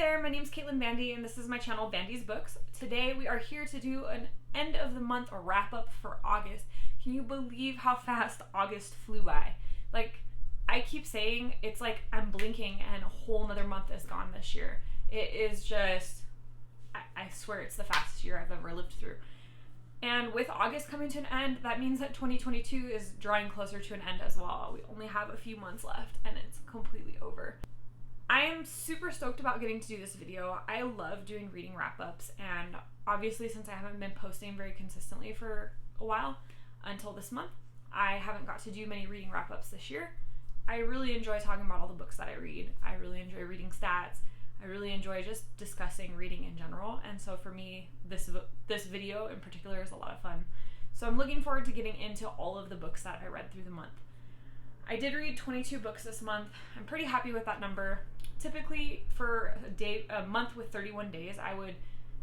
there, my name's Caitlin Bandy, and this is my channel, BandysBooks. Today we are here to do an end of the month wrap up for August. Can you believe how fast August flew by? Like, I keep saying, it's like I'm blinking and a whole another month is gone this year. It is just, I swear it's the fastest year I've ever lived through. And with August coming to an end, that means that 2022 is drawing closer to an end as well. We only have a few months left and it's completely over. I am super stoked about getting to do this video. I love doing reading wrap-ups, and obviously since I haven't been posting very consistently for a while until this month, I haven't got to do many reading wrap-ups this year. I really enjoy talking about all the books that I read. I really enjoy reading stats. I really enjoy just discussing reading in general, and so for me, this video in particular is a lot of fun. So I'm looking forward to getting into all of the books that I read through the month. I did read 22 books this month. I'm pretty happy with that number. Typically, for a month with 31 days, I would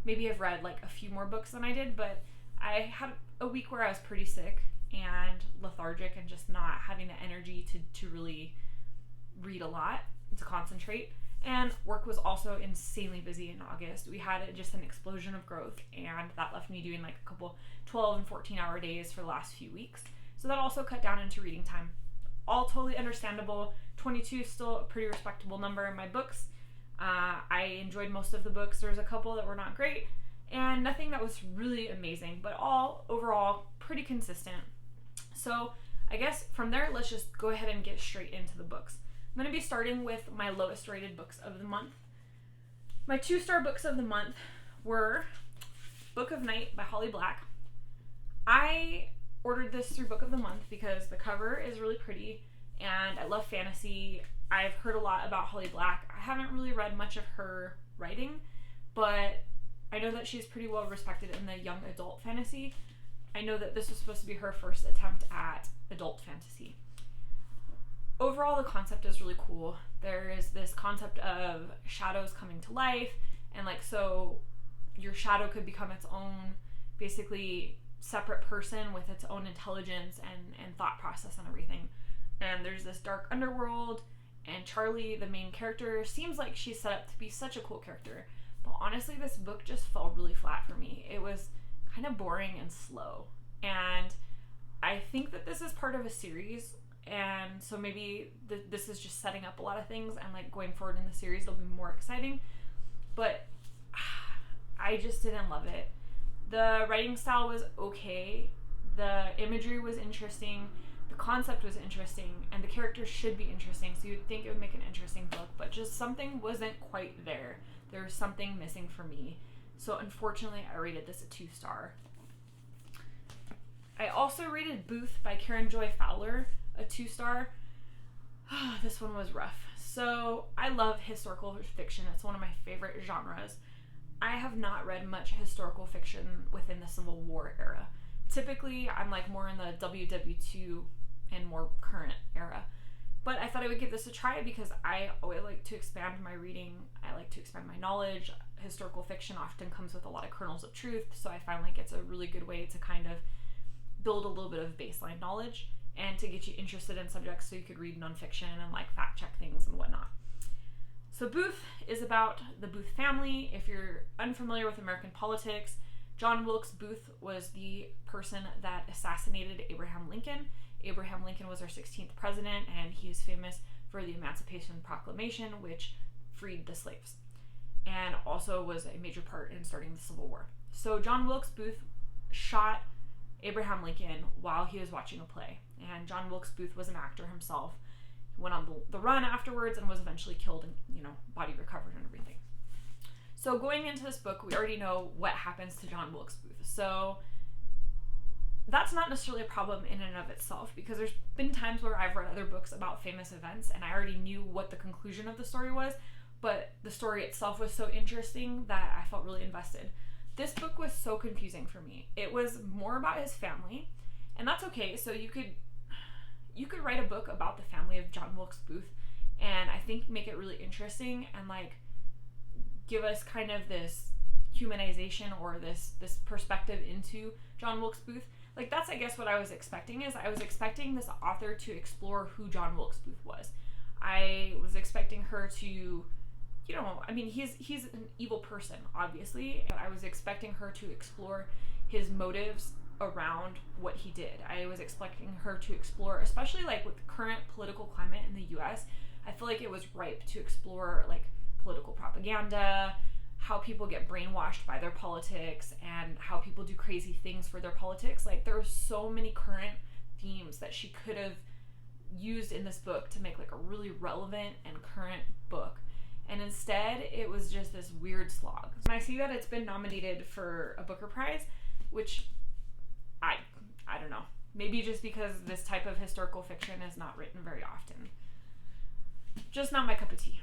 maybe have read like a few more books than I did, but I had a week where I was pretty sick and lethargic and just not having the energy to really read a lot, to concentrate. And work was also insanely busy in August. We had just an explosion of growth, and that left me doing like a couple 12 and 14-hour days for the last few weeks. So that also cut down into reading time. All totally understandable. 22 is still a pretty respectable number in my books. I enjoyed most of the books. There was a couple that were not great, and nothing that was really amazing, but all overall pretty consistent. So I guess from there, let's just go ahead and get straight into the books. I'm going to be starting with my lowest rated books of the month. My 2-star books of the month were Book of Night by Holly Black. I ordered this through Book of the Month because the cover is really pretty and I love fantasy. I've heard a lot about Holly Black. I haven't really read much of her writing, but I know that she's pretty well respected in the young adult fantasy. I know that this was supposed to be her first attempt at adult fantasy. Overall, the concept is really cool. There is this concept of shadows coming to life, and like, so your shadow could become its own, basically, separate person with its own intelligence and thought process and everything. And there's this dark underworld, and Charlie, the main character, seems like she's set up to be such a cool character. But honestly, this book just fell really flat for me. It was kind of boring and slow. And I think that this is part of a series, and so maybe this is just setting up a lot of things, and like going forward in the series it'll be more exciting. But I just didn't love it. The writing style was okay, the imagery was interesting, the concept was interesting, and the characters should be interesting, so you'd think it would make an interesting book, but just something wasn't quite there. There was something missing for me. So unfortunately, I rated this a 2-star. I also rated Booth by Karen Joy Fowler a 2-star. This one was rough. So I love historical fiction. It's one of my favorite genres. I have not read much historical fiction within the Civil War era. Typically, I'm like more in the WW2 and more current era. But I thought I would give this a try because I always like to expand my reading. I like to expand my knowledge. Historical fiction often comes with a lot of kernels of truth, so I find like it's a really good way to kind of build a little bit of baseline knowledge and to get you interested in subjects so you could read nonfiction and like fact check things and whatnot. So Booth is about the Booth family. If you're unfamiliar with American politics, John Wilkes Booth was the person that assassinated Abraham Lincoln. Abraham Lincoln was our 16th president, and he is famous for the Emancipation Proclamation, which freed the slaves, and also was a major part in starting the Civil War. So John Wilkes Booth shot Abraham Lincoln while he was watching a play, and John Wilkes Booth was an actor himself. He went on the run afterwards and was eventually killed and, body recovered and everything. So going into this book, we already know what happens to John Wilkes Booth. So that's not necessarily a problem in and of itself, because there's been times where I've read other books about famous events and I already knew what the conclusion of the story was, but the story itself was so interesting that I felt really invested. This book was so confusing for me. It was more about his family, and that's okay. So you could write a book about the family of John Wilkes Booth, and I think make it really interesting and like give us kind of this humanization or this perspective into John Wilkes Booth. Like, that's, I guess, what I was expecting. Is I was expecting this author to explore who John Wilkes Booth was. I was expecting her to, you know, I mean, he's an evil person, obviously. I was expecting her to explore his motives around what he did. I was expecting her to explore, especially like with the current political climate in the US, I feel like it was ripe to explore like political propaganda, how people get brainwashed by their politics, and how people do crazy things for their politics. Like, there are so many current themes that she could have used in this book to make like a really relevant and current book. And instead, it was just this weird slog. And I see that it's been nominated for a Booker Prize, which I don't know. Maybe just because this type of historical fiction is not written very often. Just not my cup of tea.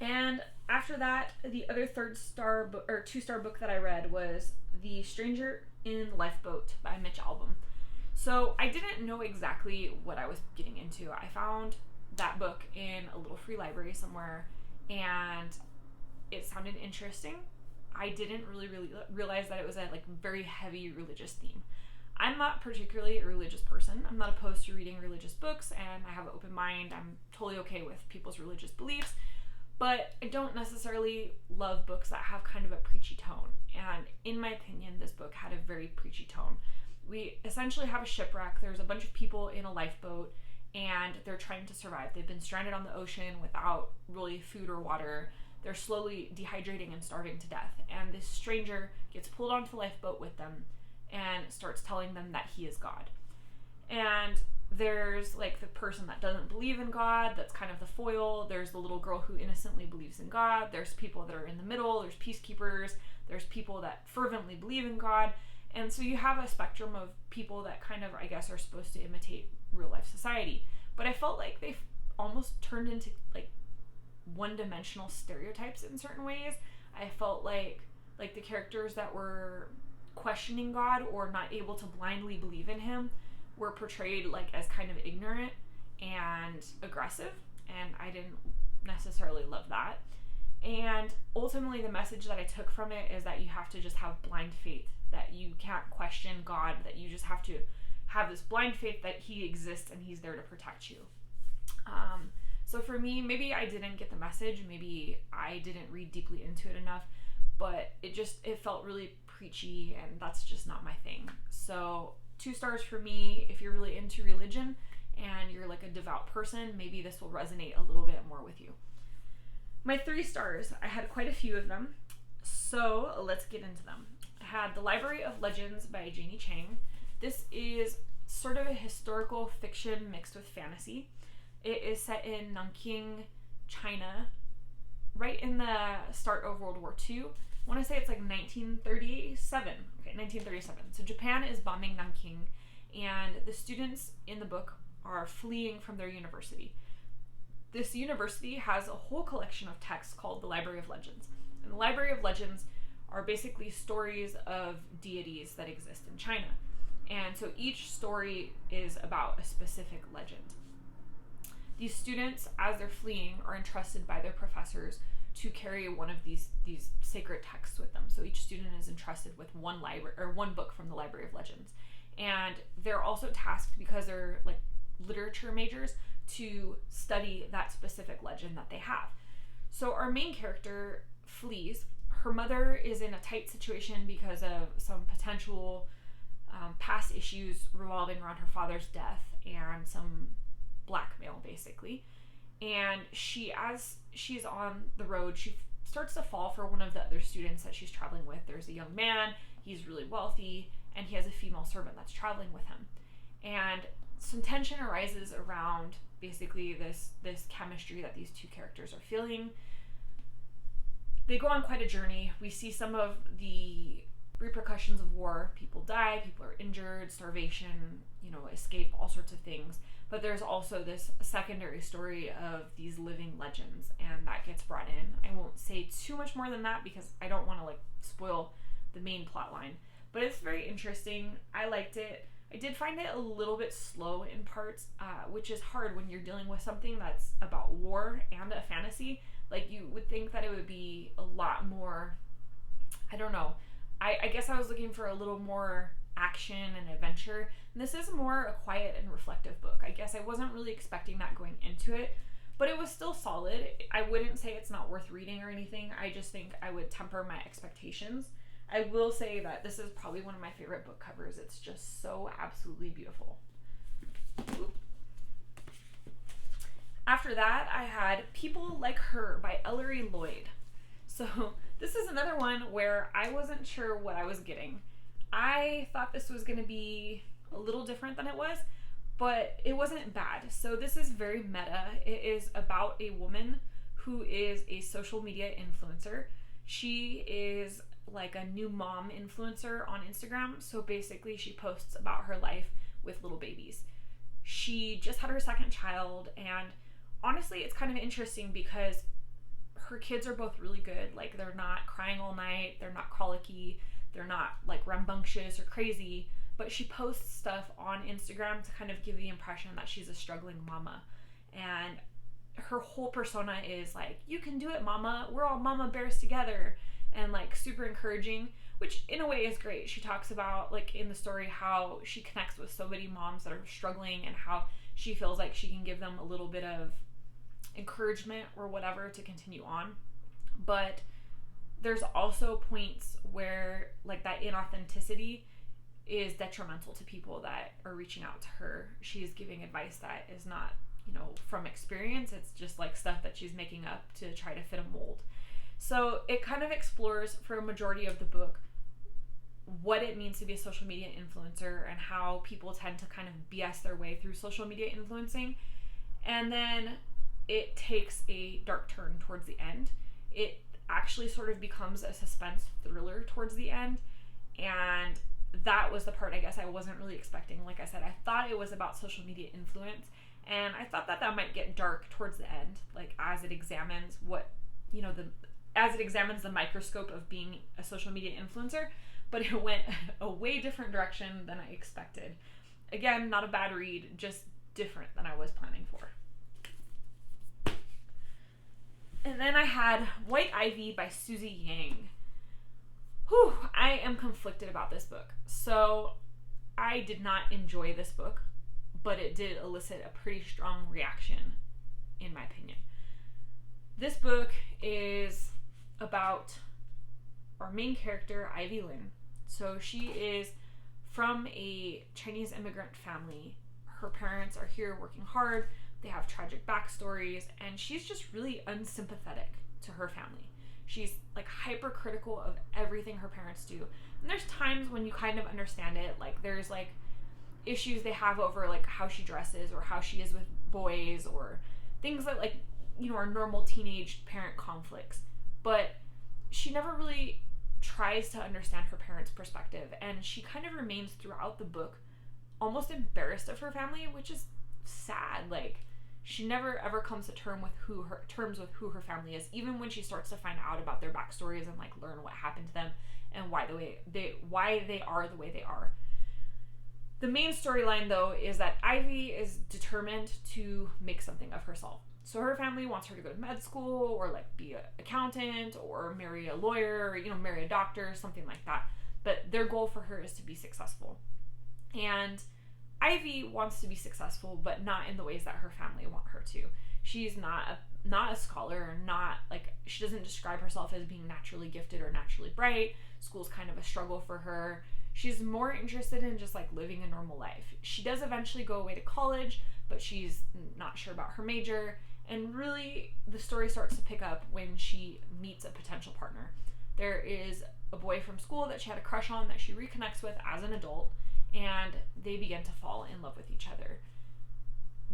And after that, the other 2-star book that I read was The Stranger in the Lifeboat by Mitch Albom. So I didn't know exactly what I was getting into. I found that book in a little free library somewhere, and it sounded interesting. I didn't really realize that it was a like very heavy religious theme. I'm not particularly a religious person. I'm not opposed to reading religious books, and I have an open mind. I'm totally okay with people's religious beliefs, but I don't necessarily love books that have kind of a preachy tone. And in my opinion, this book had a very preachy tone. We essentially have a shipwreck. There's a bunch of people in a lifeboat, and they're trying to survive. They've been stranded on the ocean without really food or water. They're slowly dehydrating and starving to death. And this stranger gets pulled onto the lifeboat with them and starts telling them that he is God. And there's like the person that doesn't believe in God, that's kind of the foil. There's the little girl who innocently believes in God. There's people that are in the middle. There's peacekeepers. There's people that fervently believe in God. And so you have a spectrum of people that kind of, I guess, are supposed to imitate real life society. But I felt like they've almost turned into like one-dimensional stereotypes in certain ways. I felt like the characters that were questioning God or not able to blindly believe in him were portrayed like as kind of ignorant and aggressive, and I didn't necessarily love that. And ultimately the message that I took from it is that you have to just have blind faith, that you can't question God, that you just have to have this blind faith that he exists and he's there to protect you. So for me, maybe I didn't get the message, maybe I didn't read deeply into it enough, but it felt really preachy, and that's just not my thing. So 2 stars for me. If you're really into religion and you're like a devout person, maybe this will resonate a little bit more with you. My 3 stars, I had quite a few of them, so let's get into them. I had The Library of Legends by Janie Chang. This is sort of a historical fiction mixed with fantasy. It is set in Nanking, China, right in the start of World War II. I want to say it's like 1937. Okay, 1937. So Japan is bombing Nanking, and the students in the book are fleeing from their university. This university has a whole collection of texts called the Library of Legends. And the Library of Legends are basically stories of deities that exist in China. And so each story is about a specific legend. These students, as they're fleeing, are entrusted by their professors to carry one of these sacred texts with them. So each student is entrusted with one book from the Library of Legends. And they're also tasked, because they're like literature majors, to study that specific legend that they have. So our main character flees. Her mother is in a tight situation because of some potential past issues revolving around her father's death and some blackmail, basically. And as she's on the road, she starts to fall for one of the other students that she's traveling with. There's a young man, he's really wealthy, and he has a female servant that's traveling with him. And some tension arises around basically this chemistry that these 2 characters are feeling. They go on quite a journey. We see some of the repercussions of war. People die, people are injured, starvation, escape, all sorts of things. But there's also this secondary story of these living legends, and that gets brought in. I won't say too much more than that because I don't want to spoil the main plot line. But it's very interesting. I liked it. I did find it a little bit slow in parts, which is hard when you're dealing with something that's about war and a fantasy. You would think that it would be a lot more, I don't know. I guess I was looking for a little more action and adventure. And this is more a quiet and reflective book. I guess I wasn't really expecting that going into it, but it was still solid. I wouldn't say it's not worth reading or anything. I just think I would temper my expectations. I will say that this is probably one of my favorite book covers. It's just so absolutely beautiful. Oop. After that, I had People Like Her by Ellery Lloyd. So this is another one where I wasn't sure what I was getting. I thought this was going to be a little different than it was, but it wasn't bad. So this is very meta. It is about a woman who is a social media influencer. She is like a new mom influencer on Instagram. So basically she posts about her life with little babies. She just had her second child, and honestly, it's kind of interesting because her kids are both really good. Like, they're not crying all night, they're not colicky, they're not like rambunctious or crazy, but she posts stuff on Instagram to kind of give the impression that she's a struggling mama. And her whole persona is like, you can do it, mama, we're all mama bears together, and like super encouraging, which in a way is great. She talks about, like, in the story, how she connects with so many moms that are struggling and how she feels like she can give them a little bit of encouragement or whatever to continue on. But there's also points where, like, that inauthenticity is detrimental to people that are reaching out to her. She's giving advice that is not, from experience. It's just like stuff that she's making up to try to fit a mold. So it kind of explores, for a majority of the book, what it means to be a social media influencer and how people tend to kind of BS their way through social media influencing. And then it takes a dark turn towards the end. It actually sort of becomes a suspense thriller towards the end. And that was the part, I guess, I wasn't really expecting. Like I said, I thought it was about social media influence, and I thought that might get dark towards the end, like as it examines as it examines the microscope of being a social media influencer, but it went a way different direction than I expected. Again, not a bad read, just different than I was planning for. And then I had White Ivy by Susie Yang. Whew, I am conflicted about this book. So I did not enjoy this book, but it did elicit a pretty strong reaction, in my opinion. This book is about our main character, Ivy Lin. So she is from a Chinese immigrant family. Her parents are here working hard. They have tragic backstories, and she's just really unsympathetic to her family. She's like hypercritical of everything her parents do. And there's times when you kind of understand it. Like, there's like issues they have over like how she dresses or how she is with boys or things that are normal teenage parent conflicts. But she never really tries to understand her parents' perspective, and she kind of remains throughout the book almost embarrassed of her family, which is sad. Like, she never ever comes to terms with who her family is, even when she starts to find out about their backstories and like learn what happened to them and why they are the way they are. The main storyline, though, is that Ivy is determined to make something of herself. So her family wants her to go to med school or like be an accountant or marry a lawyer or, marry a doctor, something like that. But their goal for her is to be successful. And Ivy wants to be successful, but not in the ways that her family want her to. She's not a scholar, she doesn't describe herself as being naturally gifted or naturally bright. School's kind of a struggle for her. She's more interested in just like living a normal life. She does eventually go away to college, but she's not sure about her major. And really, the story starts to pick up when she meets a potential partner. There is a boy from school that she had a crush on that she reconnects with as an adult, and they begin to fall in love with each other.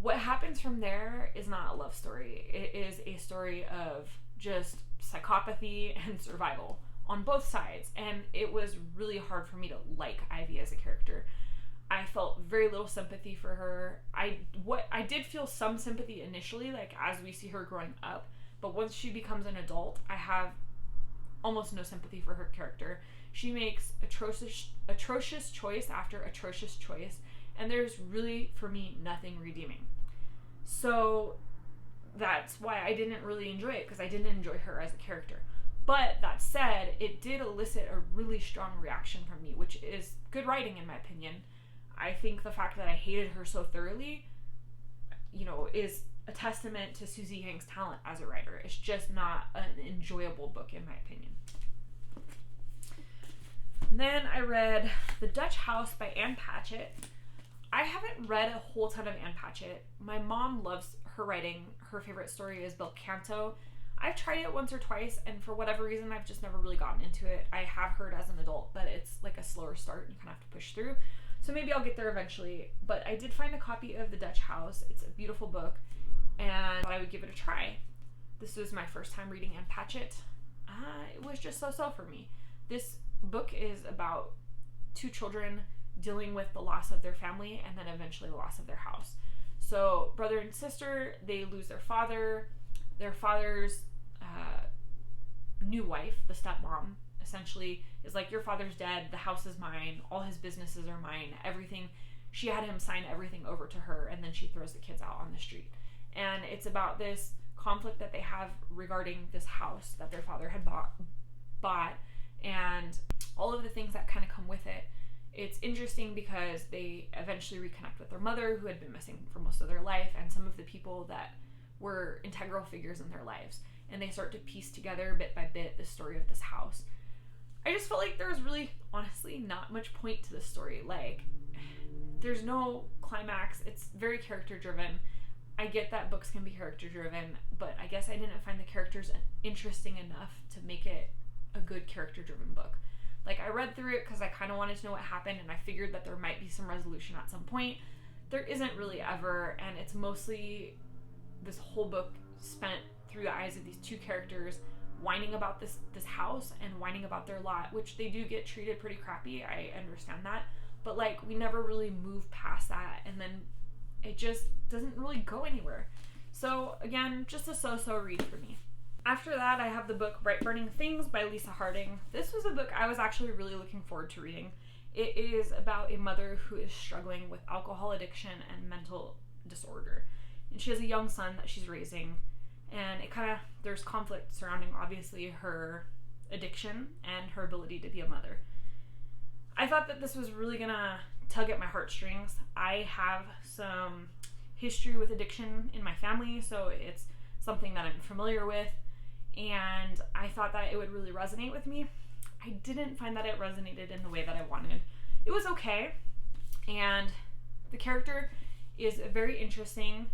What happens from there is not a love story. It is a story of just psychopathy and survival on both sides, and it was really hard for me to like Ivy as a character. I felt very little sympathy for her. I did feel some sympathy initially, like as we see her growing up, but once she becomes an adult, I have almost no sympathy for her character. She makes atrocious choice after atrocious choice, and there's really, for me, nothing redeeming. So that's why I didn't really enjoy it, because I didn't enjoy her as a character. But that said, it did elicit a really strong reaction from me, which is good writing in my opinion. I think the fact that I hated her so thoroughly, is a testament to Susie Yang's talent as a writer. It's just not an enjoyable book in my opinion. And then I read The Dutch House by Ann Patchett. I haven't read a whole ton of Ann Patchett. My mom loves her writing. Her favorite story is Bel Canto. I've tried it once or twice, and for whatever reason, I've just never really gotten into it. I have heard as an adult that it's like a slower start. You kind of have to push through. So maybe I'll get there eventually. But I did find a copy of The Dutch House. It's a beautiful book, and I thought I would give it a try. This was my first time reading Ann Patchett. It was just so-so for me. This book is about two children dealing with the loss of their family and then eventually the loss of their house. So brother and sister, they lose their father. Their father's new wife, the stepmom, essentially is like, your father's dead, the house is mine, all his businesses are mine, everything. She had him sign everything over to her, and then she throws the kids out on the street. And it's about this conflict that they have regarding this house that their father had bought and all of the things that kind of come with it. It's interesting because they eventually reconnect with their mother, who had been missing for most of their life, and some of the people that were integral figures in their lives. And they start to piece together bit by bit the story of this house. I just felt like there was really, honestly, not much point to the story. Like, there's no climax. It's very character driven. I get that books can be character driven, but I guess I didn't find the characters interesting enough to make it a good character driven book. Like, I read through it because I kind of wanted to know what happened, and I figured that there might be some resolution at some point. There isn't really ever, and it's mostly this whole book spent through the eyes of these two characters whining about this house and whining about their lot, which they do get treated pretty crappy. I understand that, but like, we never really move past that, and then it just doesn't really go anywhere. So again, just a so-so read for me. After that, I have the book Bright Burning Things by Lisa Harding. This was a book I was actually really looking forward to reading. It is about a mother who is struggling with alcohol addiction and mental disorder. And she has a young son that she's raising, and there's conflict surrounding, obviously, her addiction and her ability to be a mother. I thought that this was really gonna tug at my heartstrings. I have some history with addiction in my family, so it's something that I'm familiar with, and I thought that it would really resonate with me. I didn't find that it resonated in the way that I wanted. It was okay, and the character is very interesting.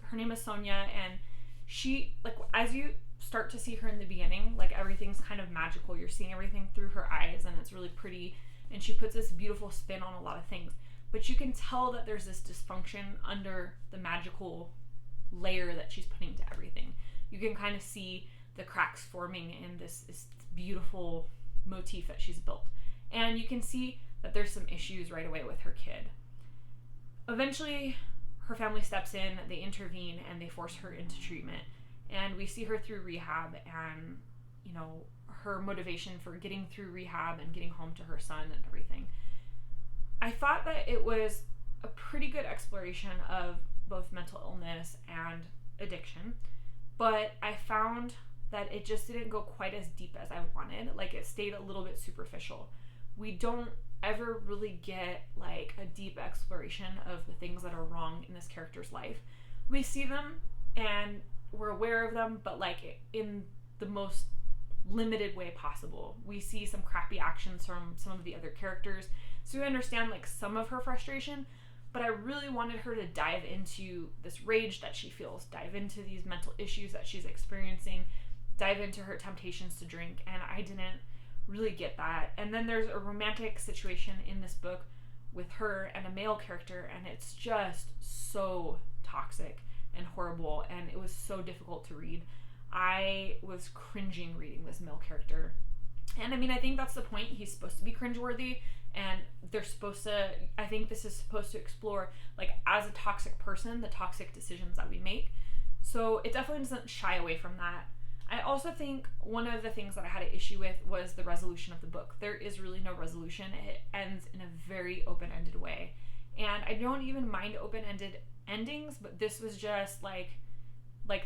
Her name is Sonia, and she, like, as you start to see her in the beginning, like, everything's kind of magical. You're seeing everything through her eyes, and it's really pretty, and she puts this beautiful spin on a lot of things. But you can tell that there's this dysfunction under the magical layer that she's putting to everything. You can kind of see the cracks forming in this beautiful motif that she's built. And you can see that there's some issues right away with her kid. Eventually, her family steps in, they intervene, and they force her into treatment. And we see her through rehab and, you know, her motivation for getting through rehab and getting home to her son and everything. I thought that it was a pretty good exploration of both mental illness and addiction, but I found that it just didn't go quite as deep as I wanted. Like, it stayed a little bit superficial. We don't ever really get like a deep exploration of the things that are wrong in this character's life. We see them and we're aware of them, but like in the most limited way possible. We see some crappy actions from some of the other characters, so we understand like some of her frustration, but I really wanted her to dive into this rage that she feels, dive into these mental issues that she's experiencing, dive into her temptations to drink, and I didn't really get that. And then there's a romantic situation in this book with her and a male character, and it's just so toxic and horrible, and it was so difficult to read. I was cringing reading this male character. And I mean, I think that's the point. He's supposed to be cringeworthy, and they're supposed to, I think this is supposed to explore, like, as a toxic person, the toxic decisions that we make. So it definitely doesn't shy away from that. I also think one of the things that I had an issue with was the resolution of the book. There is really no resolution. It ends in a very open-ended way. And I don't even mind open-ended endings, but this was just like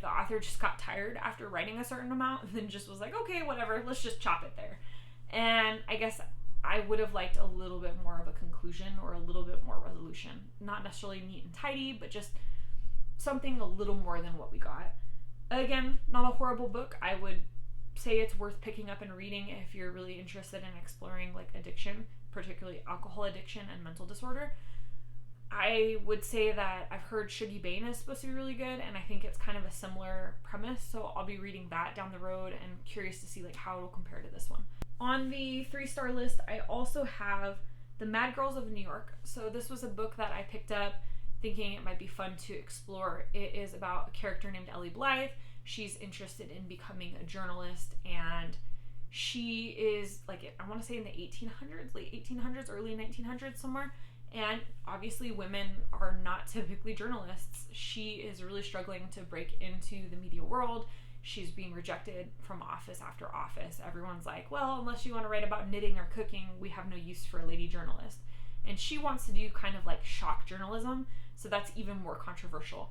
the author just got tired after writing a certain amount and then just was like, okay, whatever, let's just chop it there. And I guess I would have liked a little bit more of a conclusion or a little bit more resolution. Not necessarily neat and tidy, but just something a little more than what we got. Again, not a horrible book. I would say it's worth picking up and reading if you're really interested in exploring like addiction, particularly alcohol addiction and mental disorder. I would say that I've heard Shuggie Bain is supposed to be really good, and I think it's kind of a similar premise, so I'll be reading that down the road and curious to see like how it'll compare to this one. On the 3-star list, I also have The Mad Girls of New York. So this was a book that I picked up thinking it might be fun to explore. It is about a character named Ellie Blythe. She's interested in becoming a journalist, and she is like, I want to say in the 1800s, late 1800s, early 1900s somewhere. And obviously women are not typically journalists. She is really struggling to break into the media world. She's being rejected from office after office. Everyone's like, well, unless you want to write about knitting or cooking, we have no use for a lady journalist. And she wants to do kind of like shock journalism, so that's even more controversial.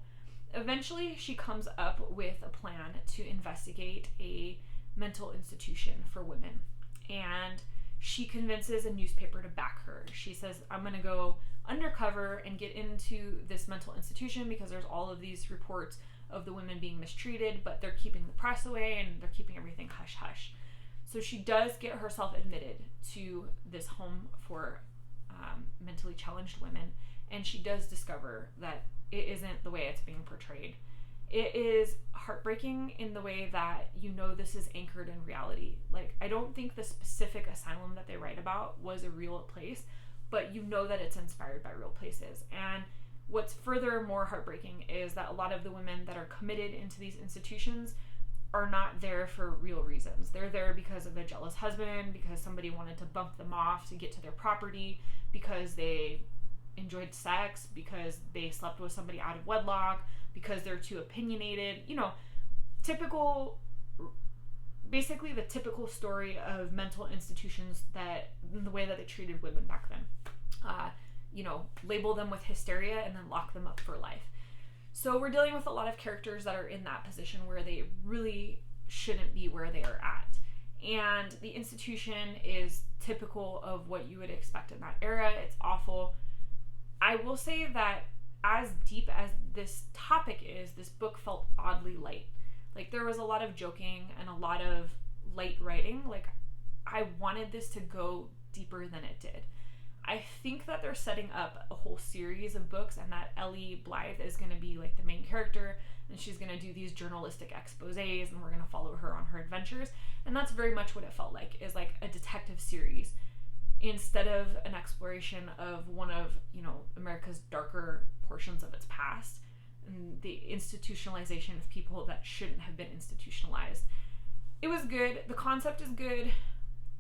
Eventually, she comes up with a plan to investigate a mental institution for women. And she convinces a newspaper to back her. She says, I'm going to go undercover and get into this mental institution because there's all of these reports of the women being mistreated, but they're keeping the press away and they're keeping everything hush-hush. So she does get herself admitted to this home for mentally challenged women, and she does discover that it isn't the way it's being portrayed. It is heartbreaking in the way that you know this is anchored in reality. Like, I don't think the specific asylum that they write about was a real place, but you know that it's inspired by real places. And what's further more heartbreaking is that a lot of the women that are committed into these institutions are not there for real reasons. They're there because of a jealous husband, because somebody wanted to bump them off to get to their property, because they enjoyed sex, because they slept with somebody out of wedlock, because they're too opinionated. You know, basically the typical story of mental institutions, that the way that they treated women back then. Label them with hysteria and then lock them up for life. So we're dealing with a lot of characters that are in that position where they really shouldn't be where they are at. And the institution is typical of what you would expect in that era. It's awful. I will say that as deep as this topic is, this book felt oddly light. Like, there was a lot of joking and a lot of light writing. Like, I wanted this to go deeper than it did. I think that they're setting up a whole series of books, and that Ellie Blythe is going to be like the main character, and she's going to do these journalistic exposés, and we're going to follow her on her adventures. And that's very much what it felt like, is like a detective series instead of an exploration of one of, America's darker portions of its past, and the institutionalization of people that shouldn't have been institutionalized. It was good. The concept is good.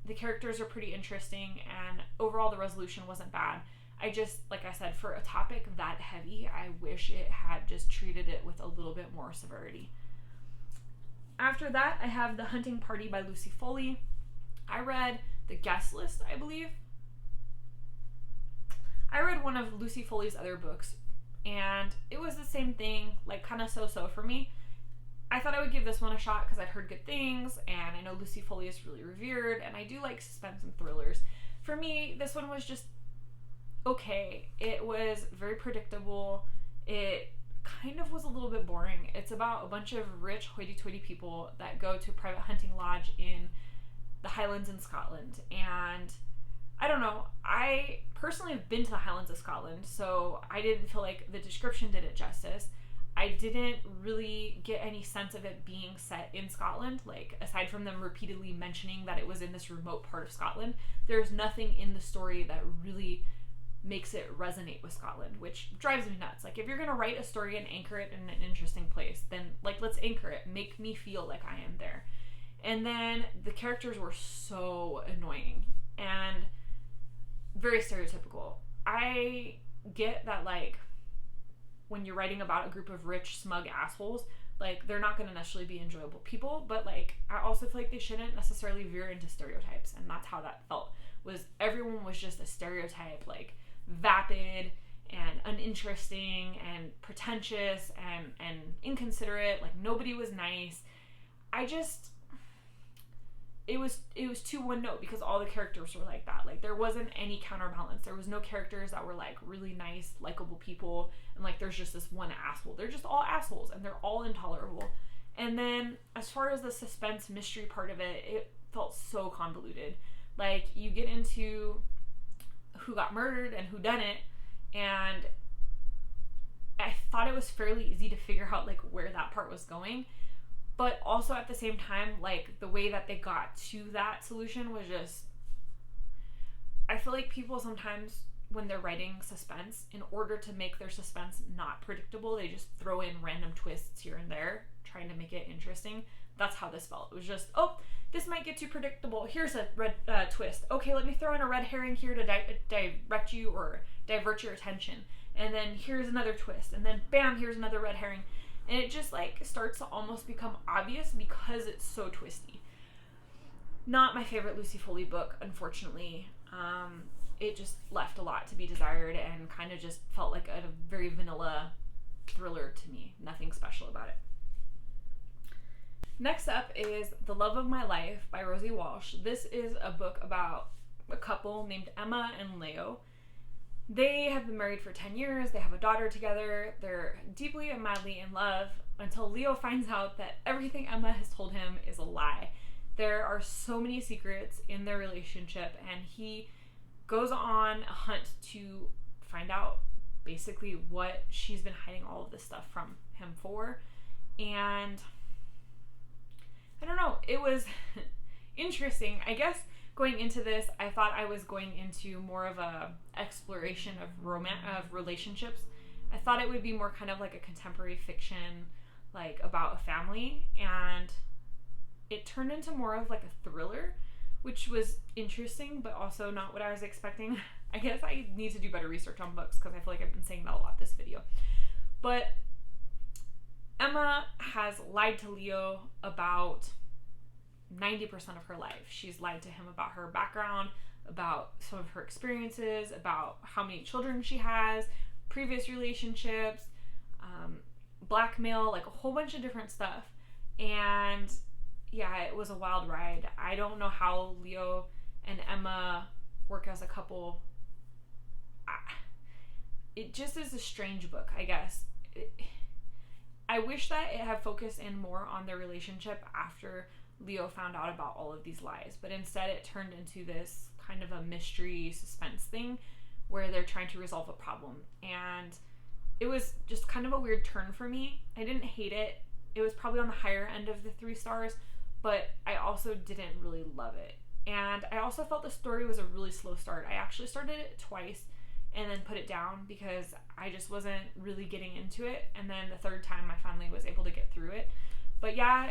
The characters are pretty interesting, and overall the resolution wasn't bad. I just, like I said, for a topic that heavy, I wish it had just treated it with a little bit more severity. After that, I have The Hunting Party by Lucy Foley. I read The Guest List, I believe. I read one of Lucy Foley's other books, and it was the same thing, like kind of so-so for me. I thought I would give this one a shot because I'd heard good things, and I know Lucy Foley is really revered, and I do like suspense and thrillers. For me, this one was just okay. It was very predictable. It kind of was a little bit boring. It's about a bunch of rich hoity-toity people that go to a private hunting lodge in the Highlands in Scotland, and I don't know, I personally have been to the Highlands of Scotland, so I didn't feel like the description did it justice. I didn't really get any sense of it being set in Scotland. Like, aside from them repeatedly mentioning that it was in this remote part of Scotland, there's nothing in the story that really makes it resonate with Scotland, which drives me nuts. Like, if you're gonna write a story and anchor it in an interesting place, then, like, let's anchor it. Make me feel like I am there. And then the characters were so annoying and very stereotypical. I get that, like, when you're writing about a group of rich, smug assholes, like, they're not going to necessarily be enjoyable people, but, like, I also feel like they shouldn't necessarily veer into stereotypes, and that's how that felt. Was everyone was just a stereotype, like, vapid and uninteresting and pretentious and inconsiderate. Like, nobody was nice. it was too one note because all the characters were like that. Like there wasn't any counterbalance. There was no characters that were like really nice, likable people, and like there's just this one asshole. They're just all assholes and they're all intolerable. And then as far as the suspense mystery part of it, it felt so convoluted. Like you get into who got murdered and who done it, and I thought it was fairly easy to figure out like where that part was going. But also at the same time, like the way that they got to that solution was just, I feel like people sometimes when they're writing suspense, in order to make their suspense not predictable, they just throw in random twists here and there, trying to make it interesting. That's how this felt. It was just, oh, this might get too predictable. Here's a red twist. Okay, let me throw in a red herring here to direct you or divert your attention. And then here's another twist. And then bam, here's another red herring. And it just like starts to almost become obvious because it's so twisty. Not my favorite Lucy Foley book, unfortunately. It just left a lot to be desired and kind of just felt like a very vanilla thriller to me. Nothing special about it. Next up is The Love of My Life by Rosie Walsh. This is a book about a couple named Emma and Leo. They have been married for 10 years. They have a daughter together. They're deeply and madly in love until Leo finds out that everything Emma has told him is a lie. There are so many secrets in their relationship, and he goes on a hunt to find out basically what she's been hiding all of this stuff from him for. And I don't know, it was interesting. I guess going into this, I thought I was going into more of a exploration of relationships. I thought it would be more kind of like a contemporary fiction, like about a family, and it turned into more of like a thriller, which was interesting, but also not what I was expecting. I guess I need to do better research on books because I feel like I've been saying that a lot this video. But Emma has lied to Leo about 90% of her life. She's lied to him about her background, about some of her experiences, about how many children she has, previous relationships, blackmail, like a whole bunch of different stuff. And yeah, it was a wild ride. I don't know how Leo and Emma work as a couple. It just is a strange book, I guess. I wish that it had focused in more on their relationship after Leo found out about all of these lies, but instead it turned into this kind of a mystery suspense thing where they're trying to resolve a problem, and it was just kind of a weird turn for me. I didn't hate it. It was probably on the higher end of the 3 stars, but I also didn't really love it. And I also felt the story was a really slow start. I actually started it twice and then put it down because I just wasn't really getting into it, and then the third time I finally was able to get through it. But yeah,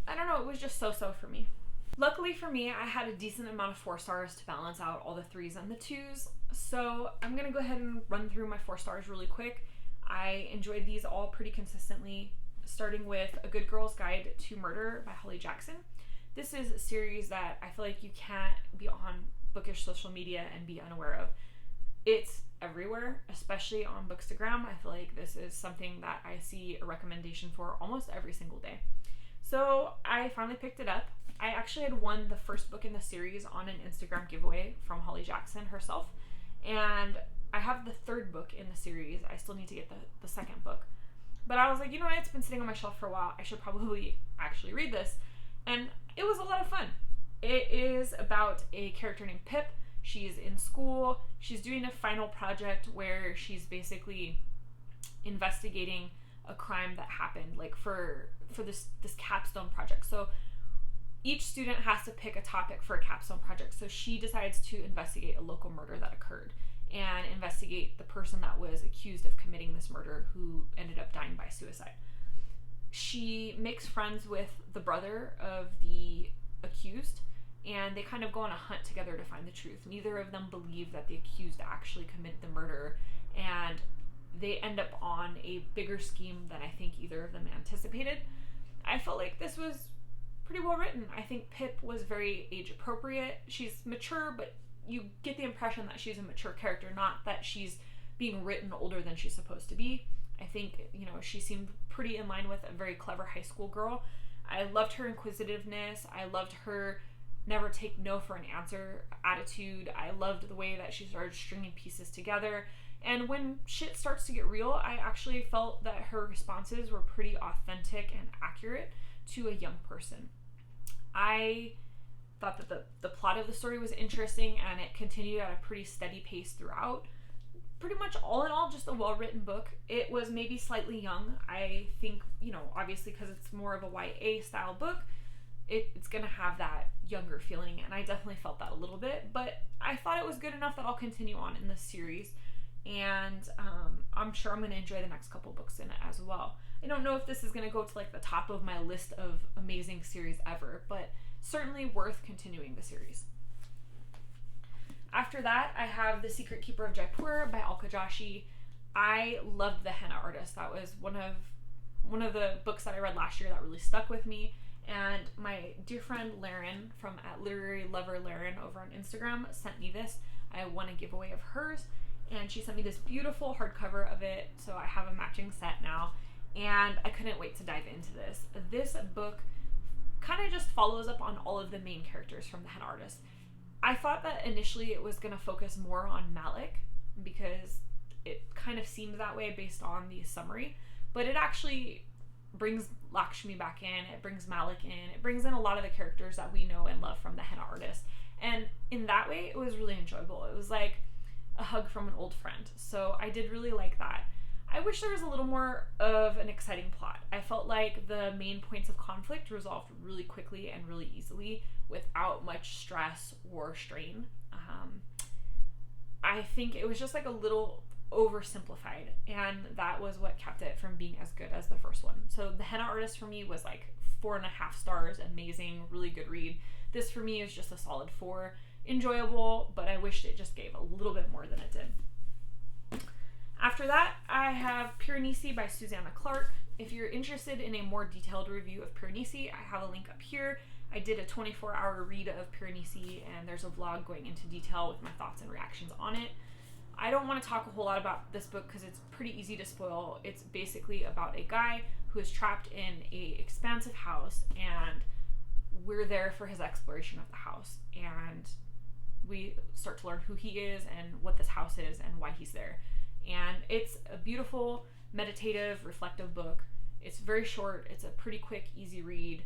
I don't know, it was just so-so for me. Luckily for me, I had a decent amount of 4 stars to balance out all the 3s and the 2s, so I'm gonna go ahead and run through my 4 stars really quick. I enjoyed these all pretty consistently, starting with A Good Girl's Guide to Murder by Holly Jackson. This is a series that I feel like you can't be on bookish social media and be unaware of. It's everywhere, especially on Bookstagram. I feel like this is something that I see a recommendation for almost every single day. So I finally picked it up. I actually had won the first book in the series on an Instagram giveaway from Holly Jackson herself, and I have the 3rd book in the series. I still need to get the 2nd book. But I was like, you know what, it's been sitting on my shelf for a while. I should probably actually read this. And it was a lot of fun. It is about a character named Pip. She's in school. She's doing a final project where she's basically investigating a crime that happened, like for this capstone project. So each student has to pick a topic for a capstone project. So she decides to investigate a local murder that occurred and investigate the person that was accused of committing this murder who ended up dying by suicide. She makes friends with the brother of the accused, and they kind of go on a hunt together to find the truth. Neither of them believe that the accused actually committed the murder, and they end up on a bigger scheme than I think either of them anticipated. I felt like this was pretty well written. I think Pip was very age appropriate. She's mature, but you get the impression that she's a mature character, not that she's being written older than she's supposed to be. I think, she seemed pretty in line with a very clever high school girl. I loved her inquisitiveness. I loved her never take no for an answer attitude. I loved the way that she started stringing pieces together. And when shit starts to get real, I actually felt that her responses were pretty authentic and accurate to a young person. I thought that the plot of the story was interesting, and it continued at a pretty steady pace throughout. Pretty much all in all, just a well-written book. It was maybe slightly young. I think, obviously because it's more of a YA style book, it's going to have that younger feeling, and I definitely felt that a little bit, but I thought it was good enough that I'll continue on in this series, and I'm sure I'm going to enjoy the next couple books in it as well. I don't know if this is going to go to like the top of my list of amazing series ever, but certainly worth continuing the series. After that, I have The Secret Keeper of Jaipur by Alka Joshi. I loved the henna artist. That was one of the books that I read last year that really stuck with me. And my dear friend Laren from at Literary Lover Laren over on Instagram sent me this. I won a giveaway of hers, and she sent me this beautiful hardcover of it, so I have a matching set now, and I couldn't wait to dive into this. This book kind of just follows up on all of the main characters from the henna artist. I thought that initially it was going to focus more on Malik, because it kind of seems that way based on the summary, but it actually brings Lakshmi back in, it brings Malik in, it brings in a lot of the characters that we know and love from the henna artist, and in that way it was really enjoyable. It was like a hug from an old friend, so I did really like that. I wish there was a little more of an exciting plot. I felt like the main points of conflict resolved really quickly and really easily without much stress or strain. I think it was just like a little oversimplified, and that was what kept it from being as good as the first one. So the henna artist for me was like 4.5 stars, amazing, really good read. This for me is just a solid 4. Enjoyable, but I wished it just gave a little bit more than it did. After that, I have Piranesi by Susanna Clarke. If you're interested in a more detailed review of Piranesi, I have a link up here. I did a 24-hour read of Piranesi, and there's a vlog going into detail with my thoughts and reactions on it. I don't want to talk a whole lot about this book because it's pretty easy to spoil. It's basically about a guy who is trapped in an expansive house, and we're there for his exploration of the house. And we start to learn who he is and what this house is and why he's there. And it's a beautiful, meditative, reflective book. It's very short. It's a pretty quick, easy read.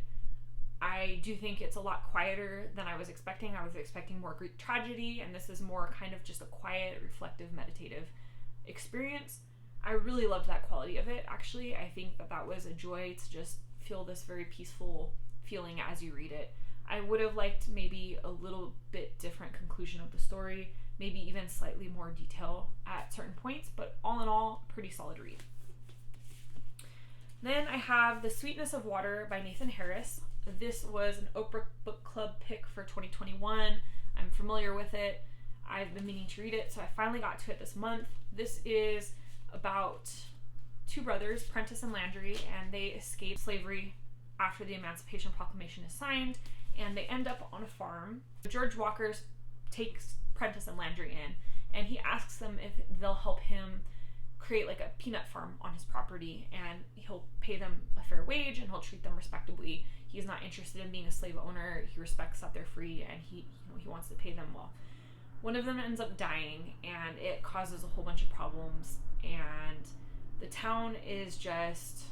I do think it's a lot quieter than I was expecting. I was expecting more Greek tragedy, and this is more kind of just a quiet, reflective, meditative experience. I really loved that quality of it, actually. I think that was a joy to just feel this very peaceful feeling as you read it. I would have liked maybe a little bit different conclusion of the story, maybe even slightly more detail at certain points, but all in all, pretty solid read. Then I have The Sweetness of Water by Nathan Harris. This was an Oprah Book Club pick for 2021. I'm familiar with it. I've been meaning to read it, so I finally got to it this month. This is about two brothers, Prentice and Landry, and they escape slavery after the Emancipation Proclamation is signed, and they end up on a farm. George Walker takes Prentice and Landry in, and he asks them if they'll help him create like a peanut farm on his property, and he'll pay them a fair wage and he'll treat them respectably. He's not interested in being a slave owner. He respects that they're free, and he wants to pay them well. One of them ends up dying, and it causes a whole bunch of problems, and the town is just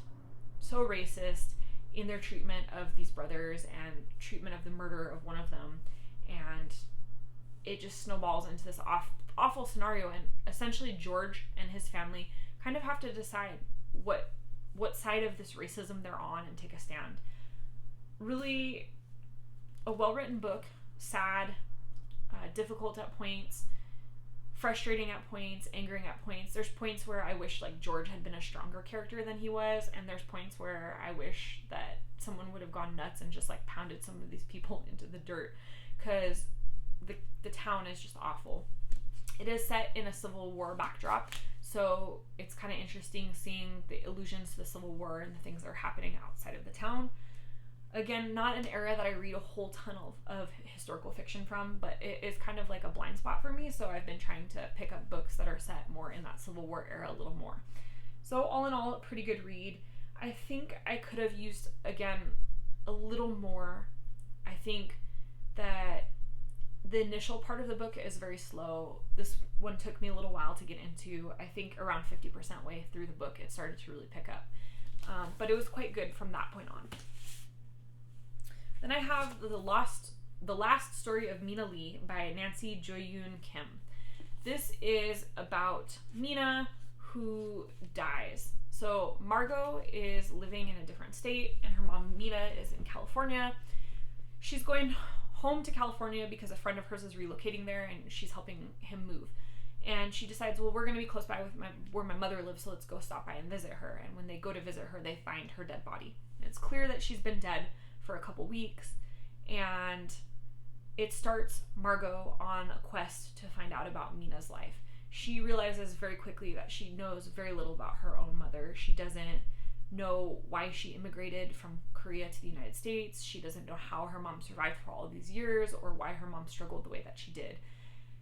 so racist in their treatment of these brothers and treatment of the murder of one of them, and it just snowballs into this awful scenario, and essentially George and his family kind of have to decide what side of this racism they're on and take a stand. Really a well-written book, sad, difficult at points, frustrating at points, angering at points. There's points where I wish like George had been a stronger character than he was, and there's points where I wish that someone would have gone nuts and just like pounded some of these people into the dirt, because the town is just awful. It is set in a Civil War backdrop, so it's kind of interesting seeing the allusions to the Civil War and the things that are happening outside of the town. Again, not an era that I read a whole ton of historical fiction from, but it is kind of like a blind spot for me, so I've been trying to pick up books that are set more in that Civil War era a little more. So all in all, a pretty good read. I think I could have used, again, a little more. I think that the initial part of the book is very slow. This one took me a little while to get into. I think around 50% way through the book, it started to really pick up. But it was quite good from that point on. Then I have the last story of Mina Lee by Nancy Jo-Yoon Kim. This is about Mina Who Dies. So Margot is living in a different state, and her mom Mina is in California. She's going home to California because a friend of hers is relocating there, and she's helping him move. And she decides, well, we're going to be close by with where my mother lives, so let's go stop by and visit her. And when they go to visit her, they find her dead body. And it's clear that she's been dead for a couple weeks, and it starts Margot on a quest to find out about Mina's life. She realizes very quickly that she knows very little about her own mother. She doesn't know why she immigrated from Korea to the United States. She doesn't know how her mom survived for all of these years or why her mom struggled the way that she did.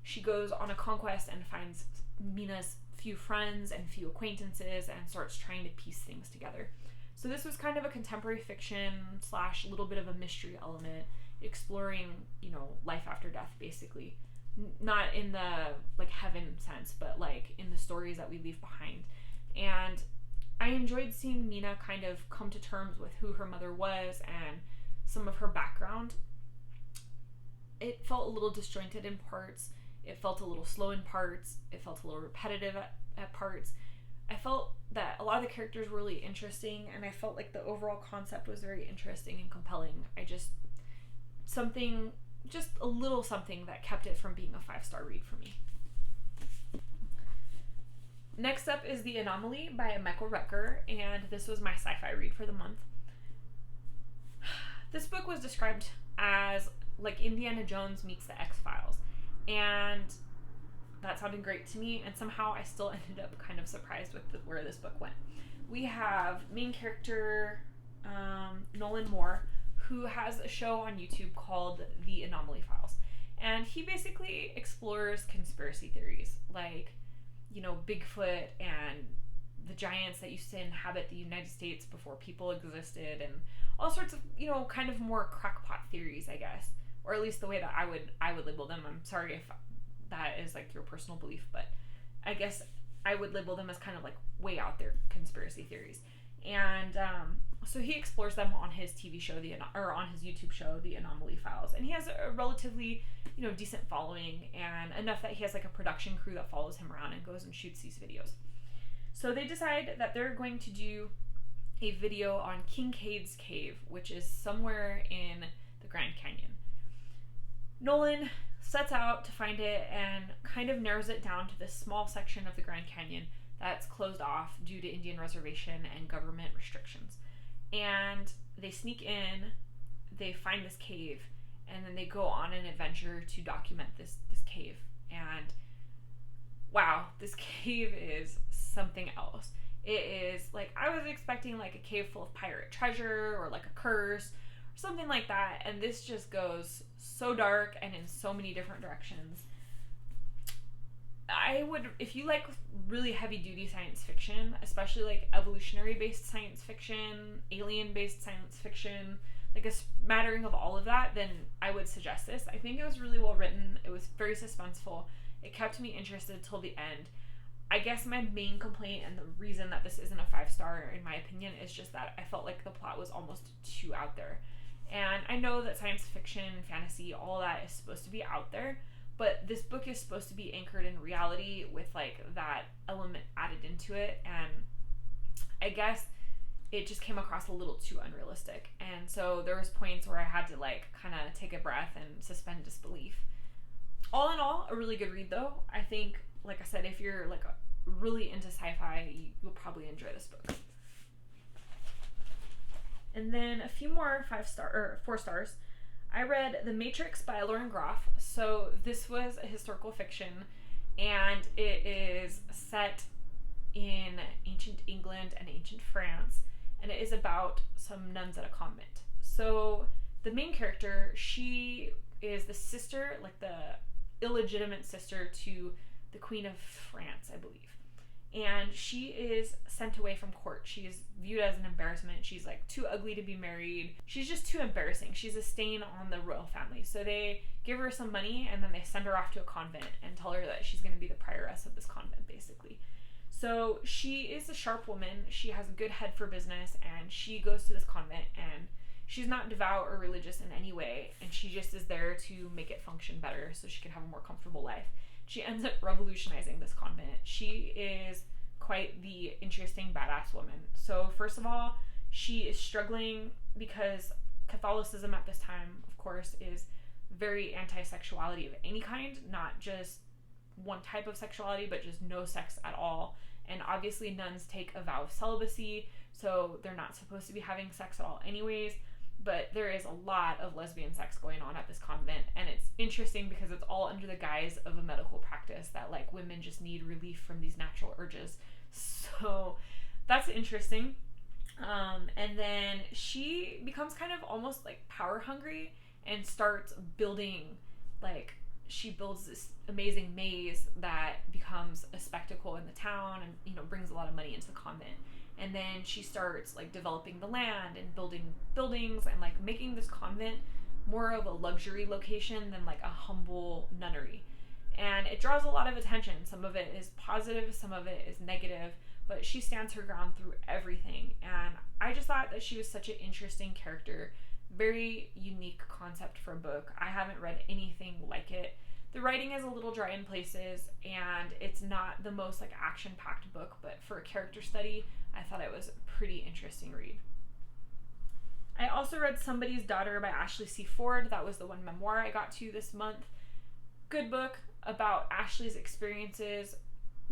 She goes on a conquest and finds Mina's few friends and few acquaintances and starts trying to piece things together. So this was kind of a contemporary fiction / little bit of a mystery element, exploring, life after death, basically. Not in the heaven sense, but in the stories that we leave behind. And I enjoyed seeing Mina kind of come to terms with who her mother was and some of her background. It felt a little disjointed in parts. It felt a little slow in parts. It felt a little repetitive at parts. I felt that a lot of the characters were really interesting, and I felt like the overall concept was very interesting and compelling. Just a little something that kept it from being a 5-star read for me. Next up is The Anomaly by Michael Rucker, and this was my sci-fi read for the month. This book was described as like Indiana Jones meets the X-Files, and that sounded great to me, and somehow I still ended up kind of surprised with where this book went. We have main character Nolan Moore, who has a show on YouTube called The Anomaly Files, and he basically explores conspiracy theories like, Bigfoot and the giants that used to inhabit the United States before people existed, and all sorts of, kind of more crackpot theories, I guess, or at least the way that I would label them. I'm sorry if that is your personal belief, but I guess I would label them as kind of way out there conspiracy theories. And so he explores them on his TV show, on his YouTube show, The Anomaly Files, and he has a relatively, decent following, and enough that he has a production crew that follows him around and goes and shoots these videos. So they decide that they're going to do a video on Kincaid's Cave, which is somewhere in the Grand Canyon. Nolan sets out to find it and kind of narrows it down to this small section of the Grand Canyon that's closed off due to Indian reservation and government restrictions. And they sneak in, they find this cave, and then they go on an adventure to document this cave. And wow, this cave is something else. It is I was expecting a cave full of pirate treasure or a curse or something like that, and this just goes so dark and in so many different directions. I would, if you like really heavy duty science fiction, especially evolutionary based science fiction, alien based science fiction, a smattering of all of that, then I would suggest this. I think it was really well written. It was very suspenseful. It kept me interested till the end. I guess my main complaint and the reason that this isn't a 5-star in my opinion is just that I felt like the plot was almost too out there. And I know that science fiction, fantasy, all that is supposed to be out there, but this book is supposed to be anchored in reality with that element added into it, and I guess it just came across a little too unrealistic. And so there was points where I had to kind of take a breath and suspend disbelief. All in all, a really good read though. I think, like I said, if you're really into sci-fi, you'll probably enjoy this book. And then a few more 4 stars. I read The Matrix by Lauren Groff. So this was a historical fiction, and it is set in ancient England and ancient France, and it is about some nuns at a convent. So the main character, she is the sister, the illegitimate sister to the Queen of France, I believe. and she is sent away from court. She is viewed as an embarrassment. She's like too ugly to be married. She's just too embarrassing. She's a stain on the royal family. So they give her some money and then they send her off to a convent and tell her that she's going to be the prioress of this convent, basically. So she is a sharp woman. She has a good head for business, and she goes to this convent, and she's not devout or religious in any way, and she just is there to make it function better so she can have a more comfortable life. She ends up revolutionizing this convent. She is quite the interesting badass woman. So first of all, she is struggling because Catholicism at this time, of course, is very anti-sexuality of any kind, not just one type of sexuality, but just no sex at all. And obviously nuns take a vow of celibacy, so they're not supposed to be having sex at all anyways. But there is a lot of lesbian sex going on at this convent, and it's interesting because it's all under the guise of a medical practice that like women just need relief from these natural urges. So that's interesting. And then she becomes kind of almost like power hungry and starts building, like she builds this amazing maze that becomes a spectacle in the town and, you know, brings a lot of money into the convent. And then she starts like developing the land and building buildings and like making this convent more of a luxury location than like a humble nunnery. And it draws a lot of attention. Some of it is positive, some of it is negative, but she stands her ground through everything. And I just thought that she was such an interesting character. Very unique concept for a book. I haven't read anything like it. The writing is a little dry in places, and it's not the most like action-packed book, but for a character study, I thought it was a pretty interesting read. I also read Somebody's Daughter by Ashley C. Ford. That was the one memoir I got to this month. Good book about Ashley's experiences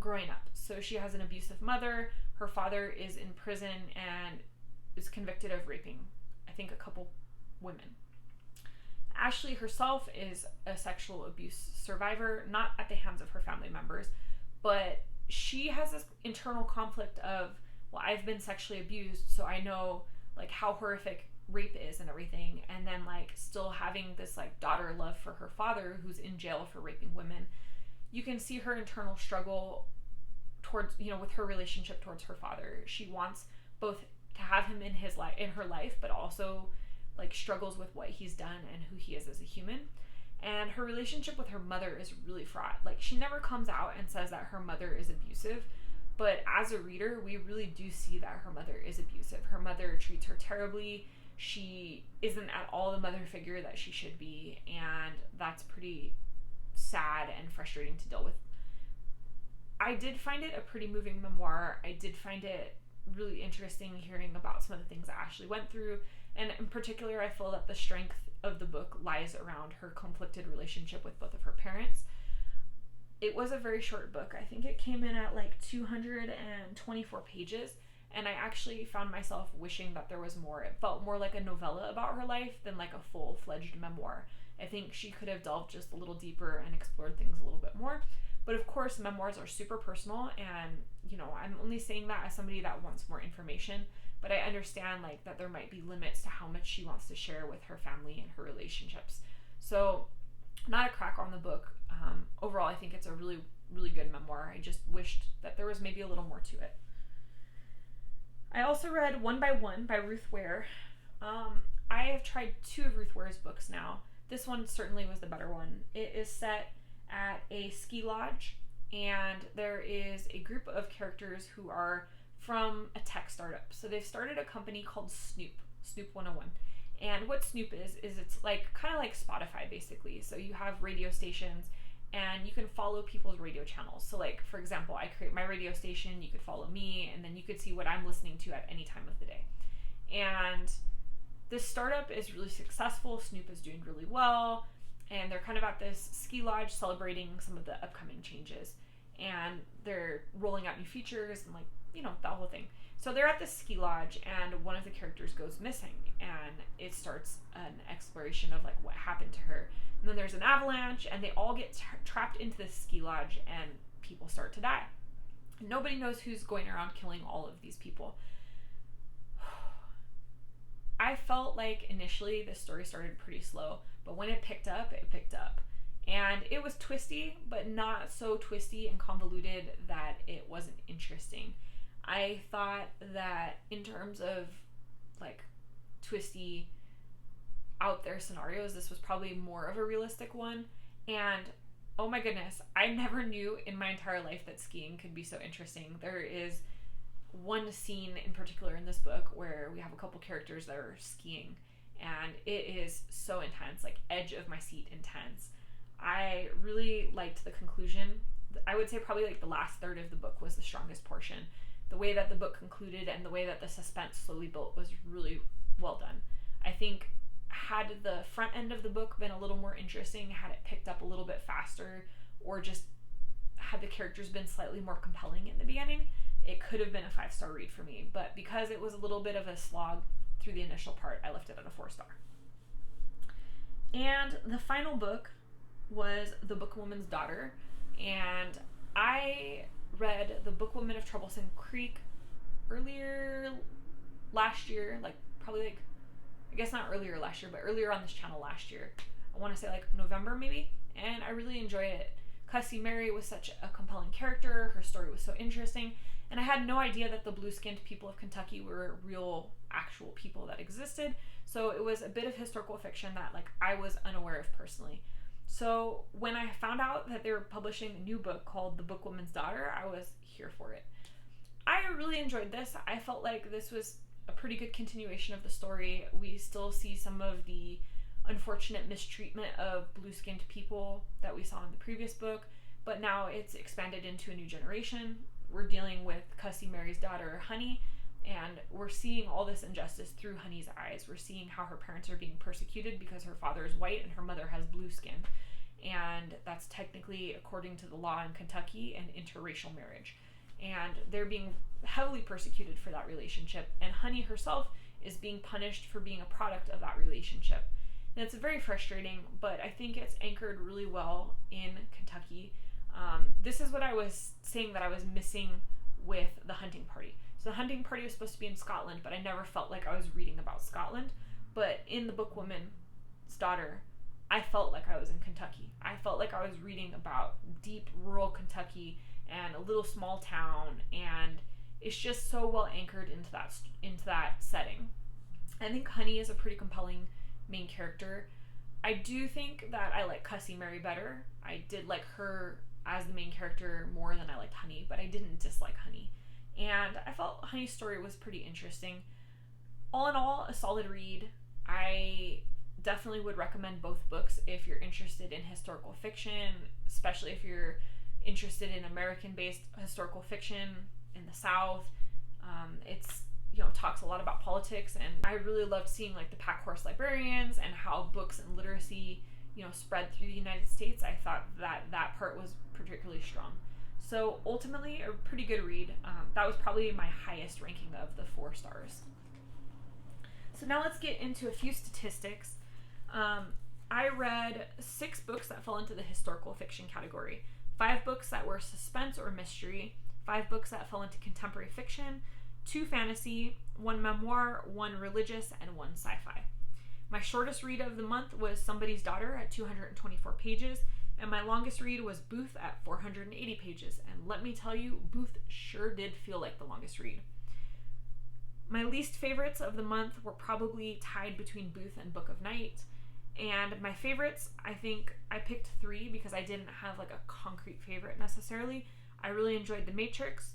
growing up. So she has an abusive mother. Her father is in prison and is convicted of raping, I think, a couple women. Ashley herself is a sexual abuse survivor, not at the hands of her family members, but she has this internal conflict of, well, I've been sexually abused, so I know like how horrific rape is and everything, and then like still having this like daughter love for her father who's in jail for raping women. You can see her internal struggle towards, you know, with her relationship towards her father. She wants both to have him in his life, in her life, but also like struggles with what he's done and who he is as a human. And her relationship with her mother is really fraught. Like, she never comes out and says that her mother is abusive, but as a reader, we really do see that her mother is abusive. Her mother treats her terribly. She isn't at all the mother figure that she should be, and that's pretty sad and frustrating to deal with. I did find it a pretty moving memoir. I did find it really interesting hearing about some of the things that Ashley went through, and in particular, I feel that the strength of the book lies around her conflicted relationship with both of her parents. It was a very short book. I think it came in at like 224 pages, and I actually found myself wishing that there was more. It felt more like a novella about her life than like a full-fledged memoir. I think she could have delved just a little deeper and explored things a little bit more. But of course, memoirs are super personal, and, you know, I'm only saying that as somebody that wants more information, but I understand like that there might be limits to how much she wants to share with her family and her relationships. So, not a crack on the book. Overall, I think it's a really, really good memoir. I just wished that there was maybe a little more to it. I also read One by One by Ruth Ware. I have tried 2 of Ruth Ware's books now. This one certainly was the better one. It is set at a ski lodge, and there is a group of characters who are from a tech startup. So they've started a company called Snoop 101. And what Snoop is it's like kind of like Spotify basically. So you have radio stations and you can follow people's radio channels. So like, for example, I create my radio station, you could follow me, and then you could see what I'm listening to at any time of the day. And this startup is really successful. Snoop is doing really well, and they're kind of at this ski lodge celebrating some of the upcoming changes. And they're rolling out new features and like, you know, that whole thing. So they're at this ski lodge, and one of the characters goes missing, and it starts an exploration of like what happened to her. And then there's an avalanche, and they all get trapped into this ski lodge, and people start to die. And nobody knows who's going around killing all of these people. I felt like initially the story started pretty slow, but when it picked up, And it was twisty, but not so twisty and convoluted that it wasn't interesting. I thought that in terms of like twisty, out there scenarios, this was probably more of a realistic one. And oh my goodness, I never knew in my entire life that skiing could be so interesting. There is one scene in particular in this book where we have a couple characters that are skiing, and it is so intense, like edge of my seat intense. I really liked the conclusion. I would say probably like the last third of the book was the strongest portion. The way that the book concluded and the way that the suspense slowly built was really well done. I think had the front end of the book been a little more interesting, had it picked up a little bit faster, or just had the characters been slightly more compelling in the beginning, it could have been a 5-star read for me. But because it was a little bit of a slog through the initial part, I left it at a 4-star. And the final book was The Bookwoman's Daughter, and I read The Bookwoman of Troublesome Creek earlier last year, like probably like, I guess not earlier last year, but earlier on this channel last year. I want to say like November maybe, and I really enjoyed it. Cussy Mary was such a compelling character, her story was so interesting, and I had no idea that the blue-skinned people of Kentucky were real, actual people that existed, so it was a bit of historical fiction that like I was unaware of personally. So when I found out that they were publishing a new book called The Bookwoman's Daughter, I was here for it. I really enjoyed this. I felt like this was a pretty good continuation of the story. We still see some of the unfortunate mistreatment of blue-skinned people that we saw in the previous book, but now it's expanded into a new generation. We're dealing with Cussy Mary's daughter, Honey, and we're seeing all this injustice through Honey's eyes. We're seeing how her parents are being persecuted because her father is white and her mother has blue skin. And that's technically, according to the law in Kentucky, an interracial marriage. And they're being heavily persecuted for that relationship. And Honey herself is being punished for being a product of that relationship. And it's very frustrating, but I think it's anchored really well in Kentucky. This is what I was saying that I was missing with The Hunting Party. So The Hunting Party was supposed to be in Scotland, but I never felt like I was reading about Scotland. But in The Bookwoman's Daughter, I felt like I was in Kentucky. I felt like I was reading about deep rural Kentucky and a little small town, and it's just so well anchored into that setting. I think Honey is a pretty compelling main character. I do think that I like Cussy Mary better. I did like her as the main character more than I liked Honey, but I didn't dislike Honey. And I felt Honey's story was pretty interesting. All in all, a solid read. I definitely would recommend both books if you're interested in historical fiction, especially if you're interested in American-based historical fiction in the South. It's, talks a lot about politics, and I really loved seeing like the pack horse librarians and how books and literacy, spread through the United States. I thought that part was particularly strong. So ultimately, a pretty good read. That was probably my highest ranking of the 4 stars. So now let's get into a few statistics. I read 6 books that fell into the historical fiction category, 5 books that were suspense or mystery, 5 books that fell into contemporary fiction, 2 fantasy, 1 memoir, 1 religious, and 1 sci-fi. My shortest read of the month was Somebody's Daughter at 224 pages, and my longest read was Booth at 480 pages. And let me tell you, Booth sure did feel like the longest read. My least favorites of the month were probably tied between Booth and Book of Night. And my favorites, I think I picked 3 because I didn't have like a concrete favorite necessarily. I really enjoyed Matrix,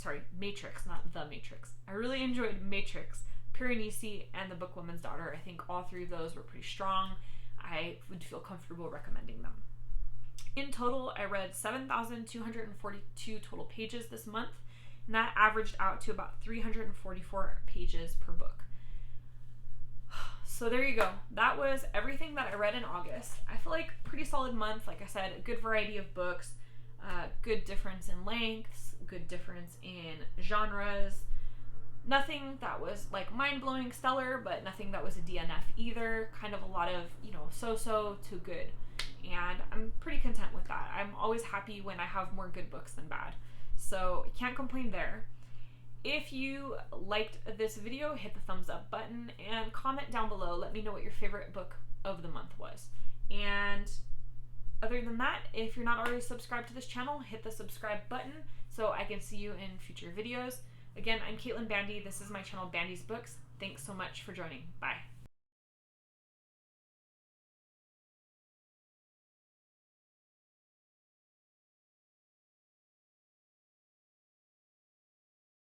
not The Matrix. I really enjoyed Matrix, Piranesi, and The Bookwoman's Daughter. I think all 3 of those were pretty strong. I would feel comfortable recommending them. In total, I read 7,242 total pages this month, and that averaged out to about 344 pages per book. So there you go. That was everything that I read in August. I feel like pretty solid month. Like I said, a good variety of books, good difference in lengths, good difference in genres. Nothing that was like mind-blowing stellar, but nothing that was a DNF either. Kind of a lot of, so-so to good. And I'm pretty content with that. I'm always happy when I have more good books than bad. So can't complain there. If you liked this video, hit the thumbs up button and comment down below. Let me know what your favorite book of the month was. And Other than that, if you're not already subscribed to this channel, hit the subscribe button so I can see you in future videos. Again, I'm Caitlin Bandy. This is my channel, BandysBooks. Thanks so much for joining. Bye.